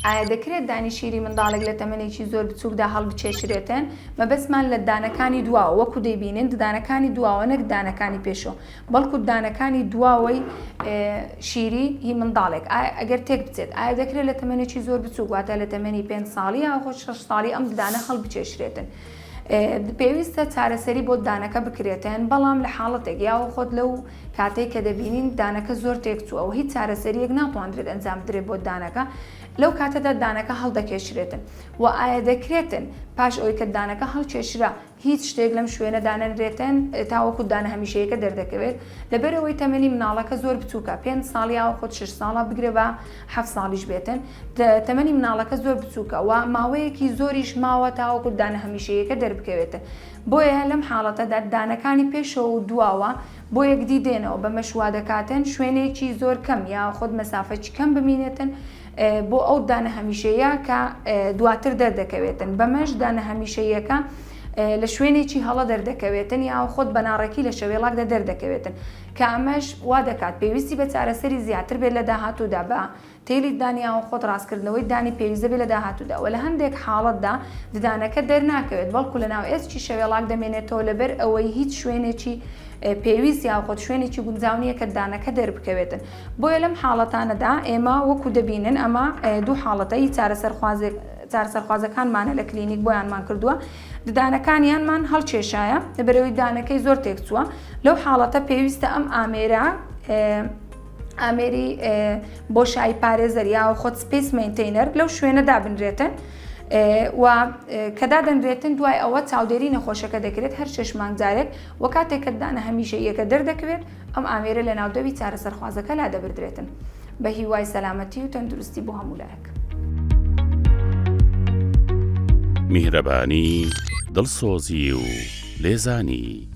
ئایا دەکرێت دانی شیری منداڵێک لە تەمەنێکی زۆر بچووکدا هەڵبچێشرێتن مەبەستمان لە دانەکانی دواوە وەکو دەیبینن دانەکانی دواوە نەک دانەکانی پێشەوە بەڵکو دانەکانی دواوەی شیری هی منداڵێک ئەگەر تێک بچێت ئایا دەکرێت لە تەمەنێکی زۆر بچووک واتە لە تەمەنی 5 ساڵی یاخۆ 6 ساڵی ئەم دانە هەڵبچێشرێتن پێویستە چارەسەری بۆ دانەکە بکرێتن بەڵام لە حاڵەتێک یاوە خۆت لەو کاتێک کە دەبینین دانەکە زۆر تێکچووە و هیچ چارەسەریەک ناتوانرێت ئەنجام بدرێت بۆ دانەکە لەو کاتەدا دانەکە هەڵدەکێشرێتن و ئایا دەکرێتن پاش ئەوەی کە دانەکە هەڵکێشرا هیچ شتێک لەم شوێنە دانەنرێتن تاوەکو دانە هەمیشەیەکە دەردەکەوێت لەبەرەوەی تەمەنی مناڵەکە زۆر بچووکە 5 ساڵی یاوە خۆت 6 ساڵە بگرێ بە 7 ساڵیش بێتن تەمەنی مناڵەکە زۆر بچووکە و ماوەیەکی زۆریش ماوە تاوەکو دانە هەمیشەیەکە دەربکەوێتن بۆیە لەم حاڵەتەدا دانەکانی پێشەوە و دواوە بۆ یەکدی دێنەوە بە مەشوا دەکاتن شوێنێکی زۆر کەم یا خۆت مەسافەی کەم ببینێتن بۆ ئەو دانە هەمیشەیە کە دواتر دەردەکەوێتن بەمەش دانە هەمیشەیەکە لە شوێنێکی هەڵە دەردەکەوێتن یا خۆت بەناڕێکی لە شەوێڵاکدا دەردەکەوێتن کە ئەمەش وا دەکات پێویستی بە چارەسەری زیاتر بێت لە داهاتوودا بە تێلی دانیاوە خۆت ڕاستکردنەوەی دانی پێویستە بێت لە داهاتوودا و لە هەندێک حاڵەتدا ددانەکە دەرناکەوێت بەڵکو لە ناو ئێسکی شەوێڵاک دەمێنێتەوە لەبەر ئەوەی هیچ شوێنێکی پێویست یا خۆت شوێنێکی گونجاونیە کە دانەکە دەربکەوێتن بۆیە لەم حاڵەتانەدا ئێمە وەکو دەبینن ئەمە دوو حاڵەتەی چارەسەرخوازەکانمانە لە کلینیک بۆیانمان کردووە ددانەکانیانمان هەڵکێشایە لەبەرەوەی دانەکەی زۆر تێکچووە لەو حاڵەتە پێویستە ئەم ئامێری بۆ شای پارێزەر یا خۆت سپیس مینتینەر لەو شوێنە دابنرێتن و کەدا دەنرێتن دوای ئەوە چاودێری نەخۆشەکە دەکرێت هەر 6 مانگجارێک و کاتێک کە دانە هەمیشەیەکە دەردەکەوێت ئەم ئامێرە لە ناودەوی چارەسەرخوازەکە لا دەبردرێتن بە هیوای سەلامەتی و تەندروستی بۆ هەموو لایەک. میهرەبانی دڵسۆزی و لێزانی